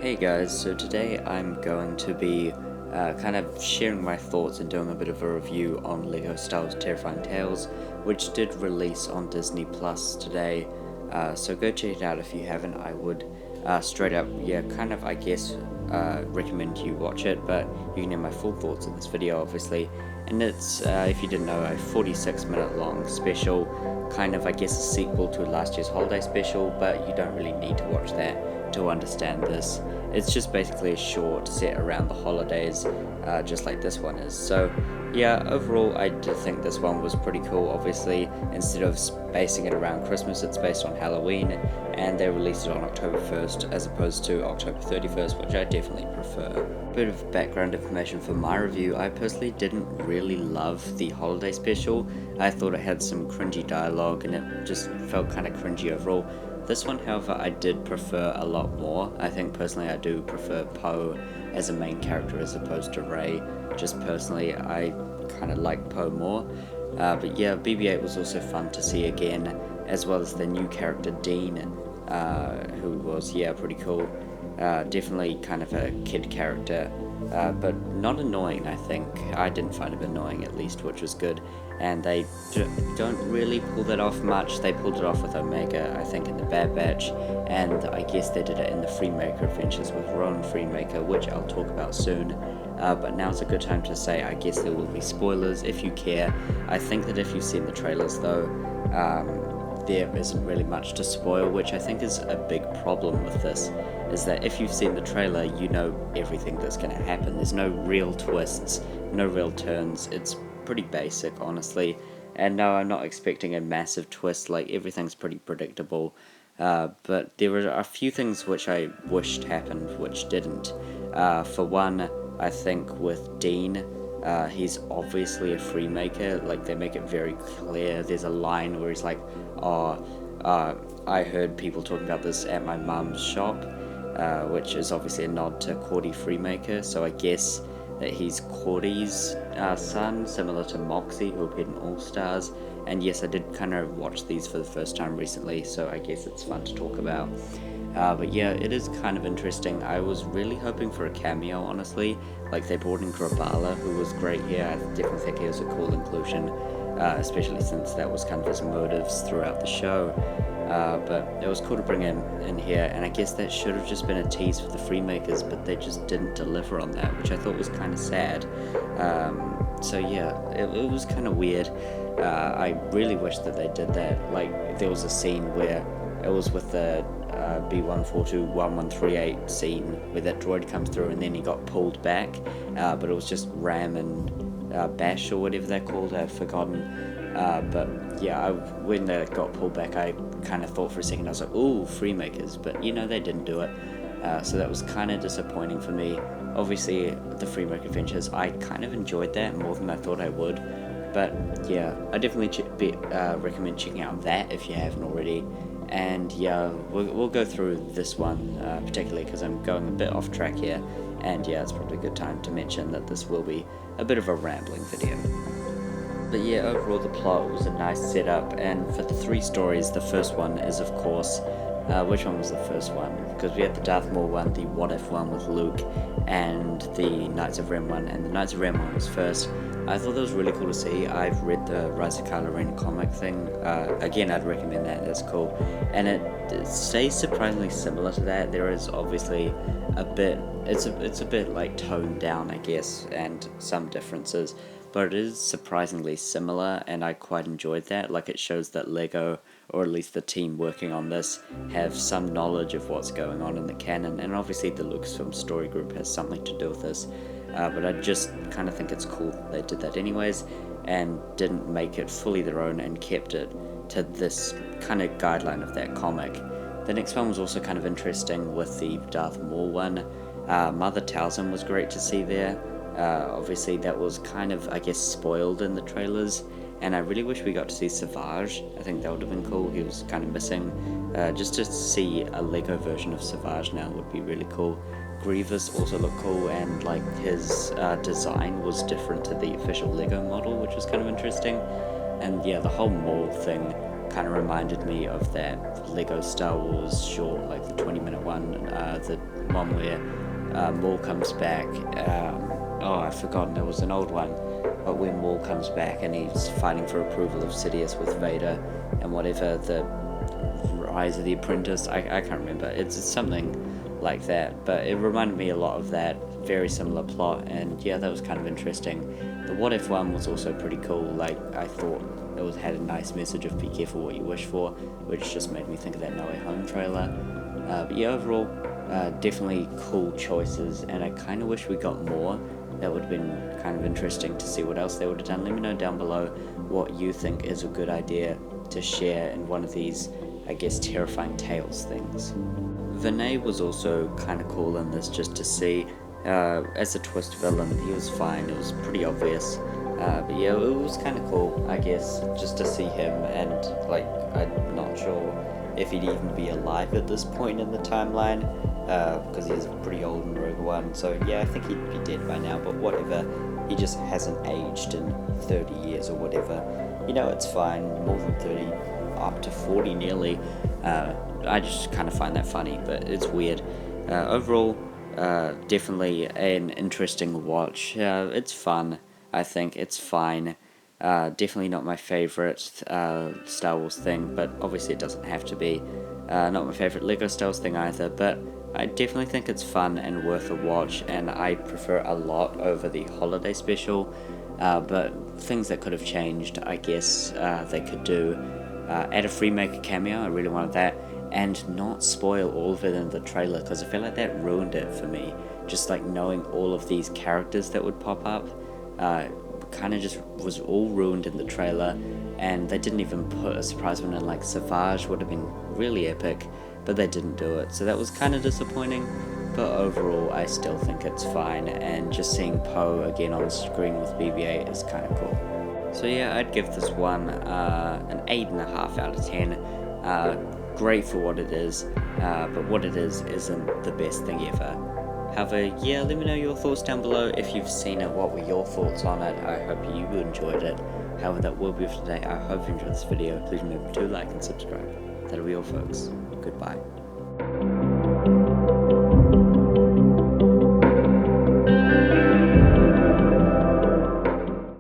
Hey guys, so today I'm going to be kind of sharing my thoughts and doing a bit of a review on LEGO Star Wars Terrifying Tales, which did release on Disney Plus today. So go check it out if you haven't. I would straight up, yeah, kind of, I guess, recommend you watch it, but you can hear my full thoughts in this video, obviously. And it's, if you didn't know, a 46-minute long special, kind of, I guess, a sequel to last year's holiday special, but you don't really need to watch that to understand this. It's just basically a short set around the holidays, just like this one is. So yeah, overall I did think this one was pretty cool. Obviously, instead of basing it around Christmas, it's based on Halloween, and they released it on October 1st as opposed to October 31st, which I definitely prefer. Bit of background information for my review: I personally didn't really love the holiday special. I thought it had some cringy dialogue and it just felt kind of cringy overall. This one, however, I did prefer a lot more. I think personally I do prefer Poe as a main character as opposed to Rey. Just personally, I kind of like Poe more. But yeah, BB-8 was also fun to see again, as well as the new character Dean, who was, yeah, pretty cool. Definitely kind of a kid character, but not annoying, I think. I didn't find him annoying, at least, which was good. And they don't really pull that off much. They pulled it off with Omega, I think, in the Bad Batch, and I guess they did it in the Freemaker Adventures with Ronan Freemaker, which I'll talk about soon. But now's a good time to say, I guess there will be spoilers if you care. I think that if you've seen the trailers, though, there isn't really much to spoil, which I think is a big problem with this, is that if you've seen the trailer, you know everything that's going to happen. There's no real twists, no real turns. It's pretty basic, honestly. And no, I'm not expecting a massive twist. Like, everything's pretty predictable. But there were a few things which I wished happened, which didn't. For one, I think with Dean, he's obviously a Freemaker. Like, they make it very clear. There's a line where he's like, oh, I heard people talking about this at my mum's shop, which is obviously a nod to Cordy Freemaker. So I guess that he's Cordy's son, similar to Moxie, who appeared in All Stars. And yes, I did kind of watch these for the first time recently, so I guess it's fun to talk about. But yeah, it is kind of interesting. I was really hoping for a cameo, honestly. Like, they brought in Grabala, who was great here. I definitely think he was a cool inclusion, especially since that was kind of his motives throughout the show. But it was cool to bring him in here, and I guess that should have just been a tease for the Freemakers, but they just didn't deliver on that, which I thought was kind of sad. So yeah, it was kind of weird. I really wish that they did that. Like, there was a scene where it was with the B-142-1138 scene where that droid comes through and then he got pulled back, but it was just Ram and Bash or whatever they're called. I've forgotten. But yeah, when they got pulled back, I kind of thought for a second, I was like, ooh, Freemakers, but you know, they didn't do it. So that was kind of disappointing for me. Obviously, the Freemaker Adventures, I kind of enjoyed that more than I thought I would. But yeah, I definitely recommend checking out that if you haven't already. And yeah, we'll go through this one particularly because I'm going a bit off track here. And yeah, it's probably a good time to mention that this will be a bit of a rambling video. But yeah, overall the plot was a nice setup, and for the three stories, the first one is, of course, which one was the first one? Because we had the Darth Maul one, the What If one with Luke, and the Knights of Ren one, and the Knights of Ren one was first. I thought that was really cool to see. I've read the Rise of Kylo Ren comic thing. Again, I'd recommend that. That's cool. And it stays surprisingly similar to that. There is obviously a bit, it's a bit like toned down, I guess, and some differences, but it is surprisingly similar, and I quite enjoyed that. Like, it shows that LEGO, or at least the team working on this, have some knowledge of what's going on in the canon, and obviously the Lucasfilm story group has something to do with this. But I just kind of think it's cool that they did that anyways, and didn't make it fully their own and kept it to this kind of guideline of that comic. The next one was also kind of interesting with the Darth Maul one. Mother Talzin was great to see there. Obviously that was kind of, I guess, spoiled in the trailers, and I really wish we got to see Savage. I think that would have been cool. He was kind of missing. Just to see a LEGO version of Savage now would be really cool. Grievous also looked cool, and like his design was different to the official Lego model, which was kind of interesting. And yeah, the whole Maul thing kind of reminded me of that Lego Star Wars short, like the 20-minute one, the one where Maul comes back. Oh, I've forgotten, it was an old one, but when Maul comes back and he's fighting for approval of Sidious with Vader and whatever, the Rise of the Apprentice, I can't remember, it's something like that, but it reminded me a lot of that, very similar plot, and yeah, that was kind of interesting. The What If one was also pretty cool, like I thought it had a nice message of be careful what you wish for, which just made me think of that No Way Home trailer. But yeah, overall, definitely cool choices, and I kind of wish we got more. That would have been kind of interesting to see what else they would have done. Let me know down below what you think is a good idea to share in one of these, I guess, Terrifying Tales things. Vinay was also kind of cool in this, just to see. As a twist villain, he was fine, it was pretty obvious. But yeah, it was kind of cool, I guess, just to see him, and like, I'm not sure if he'd even be alive at this point in the timeline, because he's pretty old in Rogue One, so yeah, I think he'd be dead by now, but whatever, he just hasn't aged in 30 years or whatever. You know, it's fine, more than 30, up to 40 nearly. I just kind of find that funny, but it's weird. Overall, definitely an interesting watch. It's fun, I think, it's fine. Definitely not my favourite Star Wars thing, but obviously it doesn't have to be. Not my favourite Lego Star Wars thing either, but I definitely think it's fun and worth a watch, and I prefer a lot over the holiday special. But things that could have changed, I guess they could do. Add a Freemaker cameo, I really wanted that, and not spoil all of it in the trailer, because I feel like that ruined it for me. Just like knowing all of these characters that would pop up, kind of just was all ruined in the trailer, and they didn't even put a surprise one in. Like Savage would have been really epic, but they didn't do it, so that was kind of disappointing. But overall, I still think it's fine, and just seeing Poe again on screen with BB-8 is kind of cool. So yeah, I'd give this one an 8.5 out of 10. Great for what it is, but what it is isn't the best thing ever. However, yeah, let me know your thoughts down below. If you've seen it, what were your thoughts on it? I hope you enjoyed it. However, that will be for today. I hope you enjoyed this video. Please remember to like and subscribe. That'll be all, folks. Goodbye.